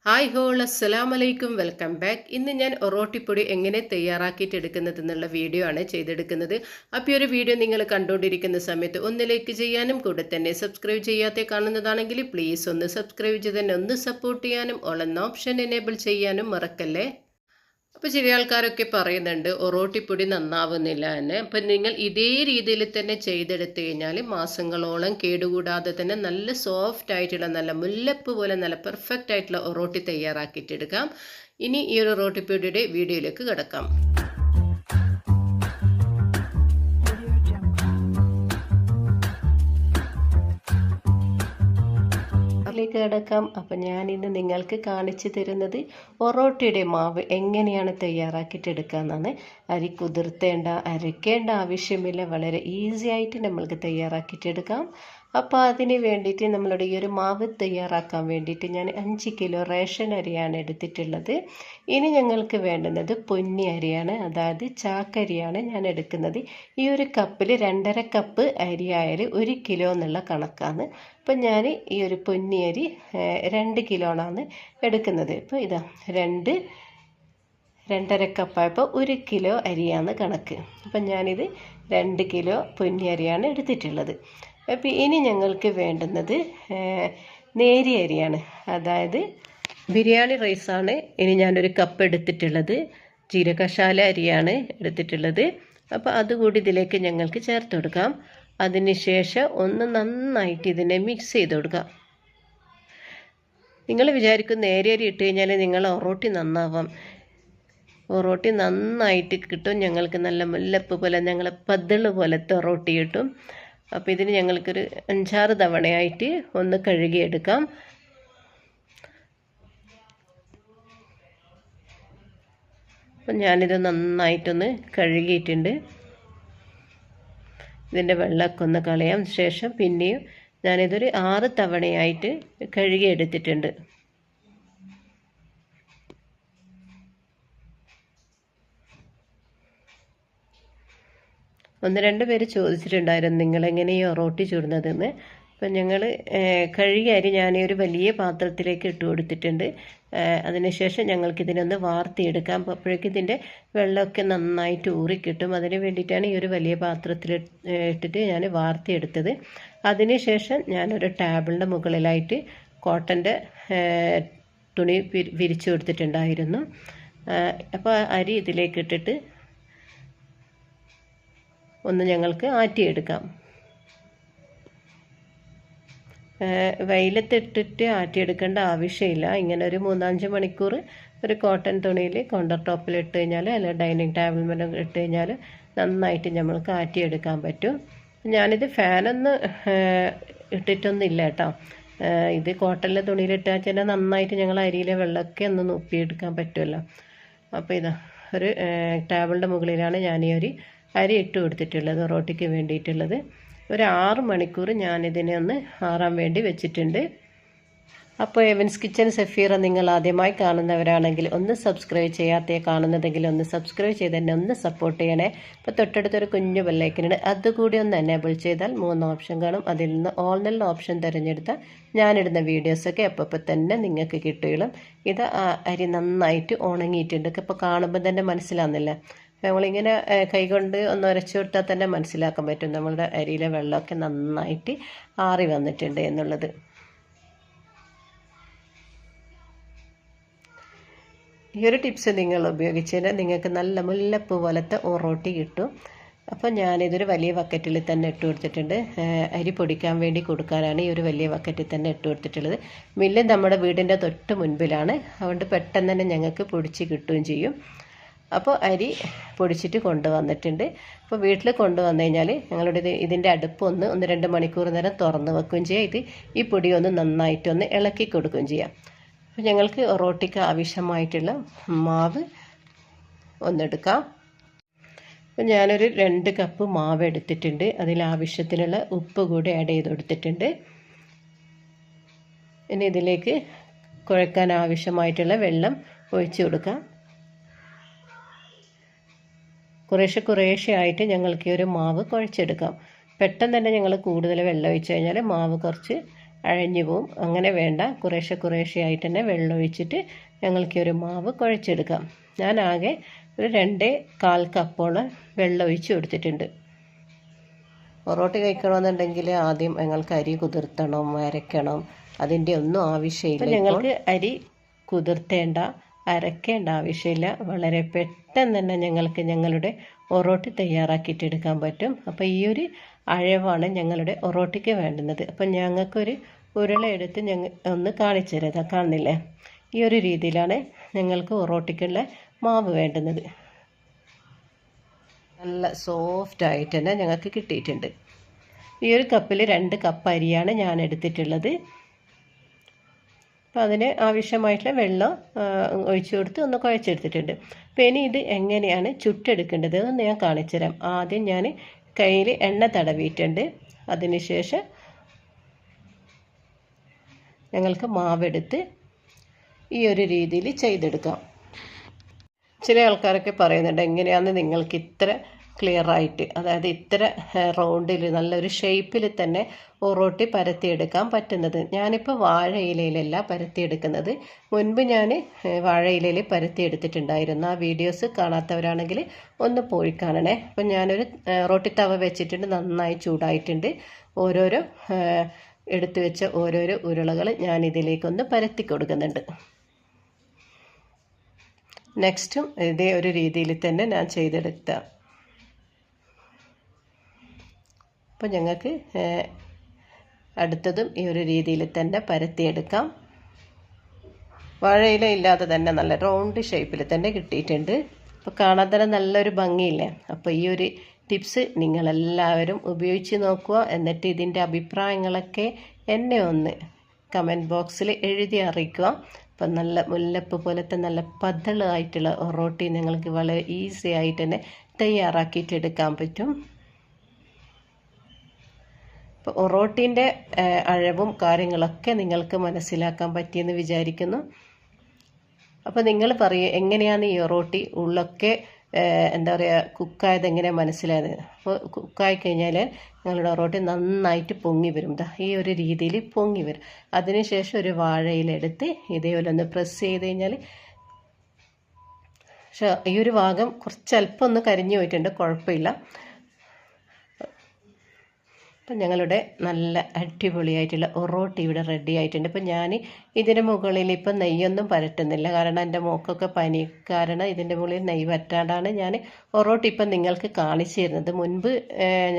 Hi whole അസ്സലാമലൈക്കും welcome back. ഇന്ന് ഞാൻ ഒറോട്ടിപ്പൊടി എങ്ങനെ തയ്യാറാക്കിയിട്ടെടുക്കുന്നത് എന്നുള്ള വീഡിയോ ആണ് ചെയ്തെടുക്കുന്നത്. അപ്പോൾ ഈ ഒരു വീഡിയോ നിങ്ങൾ കണ്ടുകൊണ്ടിരിക്കുന്ന സമയത്ത് ഒന്ന് ലൈക്ക് ചെയ്യാനും കൂടെ തന്നെ സബ്സ്ക്രൈബ് ചെയ്യാതെ കാണുന്നതാണെങ്കിൽ പ്ലീസ് ഒന്ന് സബ്സ്ക്രൈബ് ചെയ്ത് തന്നെ ഒന്ന് സപ്പോർട്ട് ചെയ്യാനും ഓൾ എന്ന ഓപ്ഷൻ എനേബിൾ ചെയ്യാനും മറക്കല്ലേ. അപ്പോൾ ചില ആൾക്കാരൊക്കെ പറയുന്നുണ്ട് ഒറോട്ടിപ്പൊടി നന്നാവുന്നില്ല എന്ന്. അപ്പം നിങ്ങൾ ഇതേ രീതിയിൽ തന്നെ ചെയ്തെടുത്തു കഴിഞ്ഞാൽ മാസങ്ങളോളം കേടുകൂടാതെ തന്നെ നല്ല സോഫ്റ്റ് ആയിട്ടുള്ള നല്ല മുല്ലപ്പ് പോലെ നല്ല പെർഫെക്റ്റ് ആയിട്ടുള്ള ഒറോട്ടി തയ്യാറാക്കിയിട്ടെടുക്കാം. ഇനി ഈ ഒരു ഒറോട്ടിപ്പൊടിയുടെ വീഡിയോയിലേക്ക് കിടക്കാം. കിടക്കാം. അപ്പം ഞാനിന്ന് നിങ്ങൾക്ക് കാണിച്ചു തരുന്നത് ഒറോട്ടിയുടെ മാവ് എങ്ങനെയാണ് തയ്യാറാക്കിയിട്ടെടുക്കാമെന്നാണ്. അരി കുതിർത്തേണ്ട അരയ്ക്കേണ്ട ആവശ്യമില്ല, വളരെ ഈസി ആയിട്ട് നമ്മൾക്ക് തയ്യാറാക്കിയിട്ടെടുക്കാം. അപ്പോൾ അതിന് വേണ്ടിയിട്ട് നമ്മളുടെ ഈ ഒരു മാവ് തയ്യാറാക്കാൻ വേണ്ടിയിട്ട് ഞാൻ 5 കിലോ റേഷൻ അരിയാണ് എടുത്തിട്ടുള്ളത്. ഇനി ഞങ്ങൾക്ക് വേണ്ടുന്നത് പൊന്നി അരിയാണ്, അതായത് ചാക്കരിയാണ് ഞാൻ എടുക്കുന്നത്. ഈ ഒരു കപ്പിൽ 2.5 കപ്പ് അരി ആയാൽ 1 കിലോ എന്നുള്ള കണക്കാണ്. അപ്പം ഞാൻ ഈ ഒരു പൊന്നി അരി 2 കിലോണാണ് എടുക്കുന്നത്. ഇപ്പോൾ ഇതാ 2.5 കപ്പായപ്പോൾ 1 കിലോ അരിയാണ് കണക്ക്. അപ്പം ഞാനിത് 2 കിലോ പൊന്നി അരിയാണ് എടുത്തിട്ടുള്ളത്. അപ്പോൾ ഇനി ഞങ്ങൾക്ക് വേണ്ടുന്നത് നേരിയ അരിയാണ്, അതായത് ബിരിയാണി റൈസാണ്. ഇനി ഞാനൊരു കപ്പ് എടുത്തിട്ടുള്ളത്. ജീരകശാല അരിയാണ് എടുത്തിട്ടുള്ളത്. അപ്പോൾ അതുകൂടി ഇതിലേക്ക് ഞങ്ങൾക്ക് ചേർത്ത് കൊടുക്കാം. അതിനുശേഷം ഒന്ന് നന്നായിട്ട് ഇതിനെ മിക്സ് ചെയ്ത് കൊടുക്കാം. നിങ്ങൾ വിചാരിക്കും നേരിയ അരി ഇട്ട് കഴിഞ്ഞാൽ നിങ്ങൾ ഒറോട്ടി നന്നാവാം. ഒറോട്ടി നന്നായിട്ട് കിട്ടും. ഞങ്ങൾക്ക് നല്ല മുല്ലപ്പ് പോലെ ഞങ്ങൾ പതിള് പോലത്തെ ഒറോട്ടി കിട്ടും. അപ്പോൾ ഇതിന് ഞങ്ങൾക്കൊരു 5-6 തവണയായിട്ട് ഒന്ന് കഴുകിയെടുക്കാം. അപ്പം ഞാനിത് നന്നായിട്ടൊന്ന് കഴുകിയിട്ടുണ്ട്. ഇതിൻ്റെ വെള്ളമൊക്കെ ഒന്ന് കളയാം. ശേഷം പിന്നെയും ഞാനിതൊരു 6 തവണയായിട്ട് കഴുകിയെടുത്തിട്ടുണ്ട്. ഒന്ന് രണ്ട് പേര് ചോദിച്ചിട്ടുണ്ടായിരുന്നു നിങ്ങളെങ്ങനെ ഈ ഒറോട്ടി ചുടുന്നതെന്ന്. അപ്പം ഞങ്ങൾ കഴുകിയ അരി ഞാൻ ഒരു വലിയ പാത്രത്തിലേക്ക് ഇട്ട് കൊടുത്തിട്ടുണ്ട്. അതിനുശേഷം ഞങ്ങൾക്കിതിനൊന്ന് വാർത്തിയെടുക്കാം. അപ്പോഴേക്കും ഇതിൻ്റെ വെള്ളമൊക്കെ നന്നായിട്ട് ഊറിക്കിട്ടും. അതിന് വേണ്ടിയിട്ടാണ് ഈ ഒരു വലിയ പാത്രത്തിൽ ഇട്ടിട്ട് ഞാൻ വാർത്തിയെടുത്തത്. അതിനുശേഷം ഞാനൊരു ടേബിളിൻ്റെ മുകളിലായിട്ട് കോട്ടൻ്റെ തുണി വിരിച്ചു കൊടുത്തിട്ടുണ്ടായിരുന്നു. അപ്പോൾ അരി ഇതിലേക്ക് ഇട്ടിട്ട് ഒന്ന് ഞങ്ങൾക്ക് ആറ്റിയെടുക്കാം. വെയിലത്തിട്ടിട്ട് ആറ്റിയെടുക്കേണ്ട ആവശ്യമില്ല. ഇങ്ങനെ ഒരു 3-5 മണിക്കൂർ ഒരു കോട്ടൺ തുണിയിൽ കൗണ്ടർ ടോപ്പിൽ ഇട്ട് കഴിഞ്ഞാൽ അല്ല ഡൈനിങ് ടേബിൾ മേലെ ഇട്ട് കഴിഞ്ഞാൽ നന്നായിട്ട് നമ്മൾക്ക് ആറ്റിയെടുക്കാൻ പറ്റും. ഞാനിത് ഫാനൊന്നും ഇട്ടിട്ടൊന്നുമില്ല കേട്ടോ. ഇത് കോട്ടണിലെ തുണിയിലിട്ടാൽ ചില നന്നായിട്ട് ഞങ്ങൾ അരിയിലെ വെള്ളമൊക്കെ ഒന്ന് നൊപ്പിയെടുക്കാൻ പറ്റുമല്ലോ. അപ്പോൾ ഇതാ ഒരു ടേബിളിൻ്റെ മുകളിലാണ് ഞാൻ ഈ ഒരു അരി ഇട്ട് കൊടുത്തിട്ടുള്ളത്, റോട്ടിക്ക് വേണ്ടിയിട്ടുള്ളത്. ഒരു 6 മണിക്കൂർ ഞാനിതിനെ ഒന്ന് ആറാൻ വേണ്ടി വെച്ചിട്ടുണ്ട്. അപ്പോൾ എവൻസ് കിച്ചൻ സഫീറ നിങ്ങൾ ആദ്യമായി കാണുന്നവരാണെങ്കിൽ ഒന്ന് സബ്സ്ക്രൈബ് ചെയ്യാത്ത കാണുന്നതെങ്കിൽ ഒന്ന് സബ്സ്ക്രൈബ് ചെയ്ത് തന്നെ ഒന്ന് സപ്പോർട്ട് ചെയ്യണേ. അപ്പോൾ തൊട്ടടുത്തൊരു കുഞ്ഞു ബെല്ലൈക്കനുണ്ട്, അതുകൂടി ഒന്ന് എനേബിൾ ചെയ്താൽ 3 ഓപ്ഷൻ കാണും. അതിൽ നിന്ന് ഓൾ എന്നുള്ള ഓപ്ഷൻ തിരഞ്ഞെടുത്താൽ ഞാനിടുന്ന വീഡിയോസൊക്കെ അപ്പോൾ തന്നെ നിങ്ങൾക്ക് കിട്ടുകയുള്ളൂ. ഇത് അരി നന്നായിട്ട് ഉണങ്ങിയിട്ടുണ്ട്. ഇപ്പോൾ കാണുമ്പോൾ തന്നെ മനസ്സിലാവുന്നില്ല. നമ്മളിങ്ങനെ കൈകൊണ്ട് ഒന്ന് ഉരച്ചു കൊടുത്താൽ തന്നെ മനസ്സിലാക്കാൻ പറ്റും നമ്മളുടെ അരിയിലെ വെള്ളമൊക്കെ നന്നായിട്ട് ആറി വന്നിട്ടുണ്ട് എന്നുള്ളത്. ഈ ഒരു ടിപ്സ് നിങ്ങൾ ഉപയോഗിച്ചാൽ നിങ്ങൾക്ക് നല്ല മുല്ലപ്പ് പോലത്തെ ഒറോട്ടി കിട്ടും. അപ്പോൾ ഞാനിതൊരു വലിയ ബക്കറ്റിൽ തന്നെ ഇട്ട് കൊടുത്തിട്ടുണ്ട്. അരി പൊടിക്കാൻ വേണ്ടി കൊടുക്കാനാണ് ഈ ഒരു വലിയ ബക്കറ്റിൽ തന്നെ ഇട്ട് കൊടുത്തിട്ടുള്ളത്. മില്ല് നമ്മുടെ വീടിൻ്റെ തൊട്ട് മുൻപിലാണ്, അതുകൊണ്ട് പെട്ടെന്ന് തന്നെ ഞങ്ങൾക്ക് പൊടിച്ച് കിട്ടുകയും ചെയ്യും. അപ്പോൾ അരി പൊടിച്ചിട്ട് കൊണ്ടുവന്നിട്ടുണ്ട്. അപ്പോൾ വീട്ടിൽ കൊണ്ടുവന്നു കഴിഞ്ഞാൽ ഞങ്ങളുടെ ഇതിൻ്റെ അടുപ്പ് ഒന്ന് 2 മണിക്കൂർ നേരം തുറന്ന് വെക്കുകയും ചെയ്യാം. ഇത് ഈ പൊടി ഒന്ന് നന്നായിട്ടൊന്ന് ഇളക്കി കൊടുക്കുകയും ചെയ്യാം. അപ്പോൾ ഞങ്ങൾക്ക് ഒറോട്ടിക്ക് ആവശ്യമായിട്ടുള്ള മാവ് ഒന്നെടുക്കാം. അപ്പോൾ ഞാനൊരു 2 കപ്പ് മാവ് എടുത്തിട്ടുണ്ട്. അതിലാവശ്യത്തിനുള്ള ഉപ്പ് കൂടി ആഡ് ചെയ്ത് കൊടുത്തിട്ടുണ്ട്. ഇനി ഇതിലേക്ക് കുഴക്കാൻ ആവശ്യമായിട്ടുള്ള വെള്ളം ഒഴിച്ചു കൊടുക്കാം. കുറേശ്ശെ ആയിട്ട് ഞങ്ങൾക്ക് ഈ ഒരു മാവ് കുഴച്ചെടുക്കാം. പെട്ടെന്ന് തന്നെ ഞങ്ങൾ കൂടുതൽ വെള്ളം ഒഴിച്ച് കഴിഞ്ഞാൽ മാവ് കുറച്ച് അഴഞ്ഞു പോവും. അങ്ങനെ വേണ്ട, കുറേശ്ശെ ആയിട്ട് തന്നെ വെള്ളം ഒഴിച്ചിട്ട് ഞങ്ങൾക്ക് ഒരു മാവ് കുഴച്ചെടുക്കാം. ഞാൻ ആകെ ഒരു 2.25 കപ്പോളം വെള്ളം ഒഴിച്ച് കൊടുത്തിട്ടുണ്ട്. പൊറോട്ട കഴിക്കണമെന്നുണ്ടെങ്കിൽ ആദ്യം ഞങ്ങൾക്ക് അരി കുതിർത്തണം, അരയ്ക്കണം, അതിൻ്റെ ഒന്നും ആവശ്യമില്ല. ഞങ്ങൾക്ക് അരി കുതിർത്തേണ്ട, അരയ്ക്കേണ്ട ആവശ്യമില്ല. വളരെ പെട്ടെന്ന് തന്നെ ഞങ്ങൾക്ക് ഞങ്ങളുടെ ഒറോട്ടി തയ്യാറാക്കിയിട്ടെടുക്കാൻ പറ്റും. അപ്പോൾ ഈ ഒരു അഴവാണ് ഞങ്ങളുടെ ഒറോട്ടിക്ക് വേണ്ടുന്നത്. അപ്പം ഞങ്ങൾക്കൊരു ഉരുള എടുത്ത് ഒന്ന് കാണിച്ചു തരാം. കാണുന്നില്ലേ? ഈ ഒരു രീതിയിലാണ് ഞങ്ങൾക്ക് ഒറോട്ടിക്കുള്ള മാവ് വേണ്ടുന്നത്. നല്ല സോഫ്റ്റായിട്ട് തന്നെ ഞങ്ങൾക്ക് കിട്ടിയിട്ടുണ്ട്. ഈ ഒരു കപ്പിൽ 2 കപ്പ് അരിയാണ് ഞാൻ എടുത്തിട്ടുള്ളത്. അപ്പോൾ അതിന് ആവശ്യമായിട്ടുള്ള വെള്ളം ഒഴിച്ചു കൊടുത്ത് ഒന്ന് കുഴച്ചെടുത്തിട്ടുണ്ട്. അപ്പോൾ ഇനി ഇത് എങ്ങനെയാണ് ചുട്ടെടുക്കേണ്ടത് എന്ന് ഞാൻ കാണിച്ചു തരാം. ആദ്യം ഞാൻ കയ്യിൽ എണ്ണ തടവിയിട്ടുണ്ട്. അതിനുശേഷം ഞങ്ങൾക്ക് മാവെടുത്ത് ഈ ഒരു രീതിയിൽ ചെയ്തെടുക്കാം. ചില ആൾക്കാരൊക്കെ പറയുന്നുണ്ട്, എങ്ങനെയാണ് നിങ്ങൾക്ക് ഇത്ര ക്ലിയർ ആയിട്ട്, അതായത് ഇത്ര റൗണ്ടിൽ നല്ലൊരു ഷേപ്പിൽ തന്നെ ഒറോട്ടി പരത്തിയെടുക്കാൻ പറ്റുന്നത്. ഞാനിപ്പോൾ വാഴയിലയിലല്ല പരത്തിയെടുക്കുന്നത്. മുൻപ് ഞാൻ വാഴയിലയിൽ പരത്തിയെടുത്തിട്ടുണ്ടായിരുന്നു. ആ വീഡിയോസ് കാണാത്തവരാണെങ്കിൽ ഒന്ന് പോയി കാണണേ. അപ്പം ഞാനൊരു റൊട്ടി തവ വെച്ചിട്ടുണ്ട്, നന്നായി ചൂടായിട്ടുണ്ട്. ഓരോരോ എടുത്തു വെച്ച ഓരോരോ ഉരുളകൾ ഞാൻ ഇതിലേക്കൊന്ന് പരത്തി കൊടുക്കുന്നുണ്ട്. നെക്സ്റ്റും ഇതേ ഒരു രീതിയിൽ തന്നെ ഞാൻ ചെയ്തെടുക്കാം. അപ്പോൾ ഞങ്ങൾക്ക് അടുത്തതും ഈ ഒരു രീതിയിൽ തന്നെ പരത്തിയെടുക്കാം. വാഴയില ഇല്ലാതെ തന്നെ നല്ല റൗണ്ട് ഷേപ്പിൽ തന്നെ കിട്ടിയിട്ടുണ്ട്. അപ്പോൾ കാണാൻ തന്നെ നല്ലൊരു ഭംഗിയില്ലേ? അപ്പോൾ ഈ ഒരു ടിപ്സ് നിങ്ങളെല്ലാവരും ഉപയോഗിച്ച് നോക്കുക. എന്നിട്ട് ഇതിൻ്റെ അഭിപ്രായങ്ങളൊക്കെ എന്നെ ഒന്ന് കമൻറ്റ് ബോക്സിൽ എഴുതി അറിയിക്കുക. അപ്പം നല്ല മുല്ലപ്പ് പോലത്തെ നല്ല പതളായിട്ടുള്ള ഒറോട്ടി നിങ്ങൾക്ക് വളരെ ഈസി ആയിട്ട് തന്നെ തയ്യാറാക്കിയിട്ടെടുക്കാൻ പറ്റും. അപ്പോൾ ഒറോട്ടീൻ്റെ അഴവും കാര്യങ്ങളൊക്കെ നിങ്ങൾക്ക് മനസ്സിലാക്കാൻ പറ്റിയെന്ന് വിചാരിക്കുന്നു. അപ്പോൾ നിങ്ങൾ പറയും, എങ്ങനെയാണ് ഈ ഒറോട്ടി ഉള്ളൊക്കെ എന്താ പറയുക കുക്കായത് എങ്ങനെയാണ് മനസ്സിലായത്? അപ്പോൾ കുക്കായി കഴിഞ്ഞാൽ ഞങ്ങളുടെ ഒറോട്ടി നന്നായിട്ട് പൊങ്ങി വരും. ഈ ഒരു രീതിയിൽ പൊങ്ങി വരും. അതിനുശേഷം ഒരു വാഴയിലെടുത്ത് ഇതേപോലെ ഒന്ന് പ്രസ് ചെയ്ത് കഴിഞ്ഞാൽ, പക്ഷേ ഈ ഒരു ഭാഗം കുറച്ച് അല്പം ഒന്ന് കരിഞ്ഞു പോയിട്ടുണ്ട്, കുഴപ്പമില്ല. അപ്പം ഞങ്ങളുടെ നല്ല അടിപൊളിയായിട്ടുള്ള ഒറോട്ടി ഇവിടെ റെഡി ആയിട്ടുണ്ട്. ഇപ്പം ഞാൻ ഇതിൻ്റെ മുകളിൽ ഇപ്പം നെയ്യൊന്നും പരട്ടുന്നില്ല, കാരണം എൻ്റെ മോക്കൊക്കെ പനി കാരണം ഇതിൻ്റെ മുകളിൽ നെയ്യ് പറ്റാണ്ടാണ് ഞാൻ ഒറോട്ടി ഇപ്പം നിങ്ങൾക്ക് കാണിച്ചു തരുന്നത്. മുൻപ്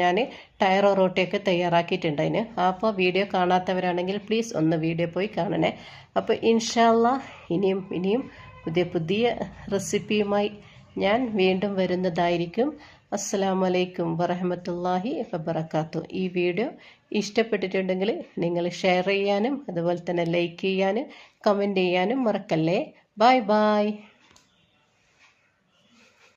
ഞാൻ ടയർ ഒറോട്ടിയൊക്കെ തയ്യാറാക്കിയിട്ടുണ്ട് അതിന്. അപ്പോൾ വീഡിയോ കാണാത്തവരാണെങ്കിൽ പ്ലീസ് ഒന്ന് വീഡിയോ പോയി കാണണേ. അപ്പോൾ ഇൻഷാ അല്ലാഹ് ഇനിയും പുതിയ റെസിപ്പിയുമായി ഞാൻ വീണ്ടും വരുന്നതായിരിക്കും. അസ്സലാമു അലൈക്കും വറഹ്മത്തുള്ളാഹി വബറകാതുഹു. ഈ വീഡിയോ ഇഷ്ടപ്പെട്ടിട്ടുണ്ടെങ്കിൽ നിങ്ങൾ ഷെയർ ചെയ്യാനും അതുപോലെ തന്നെ ലൈക്ക് ചെയ്യാനും കമൻറ്റ് ചെയ്യാനും മറക്കല്ലേ. Bye bye.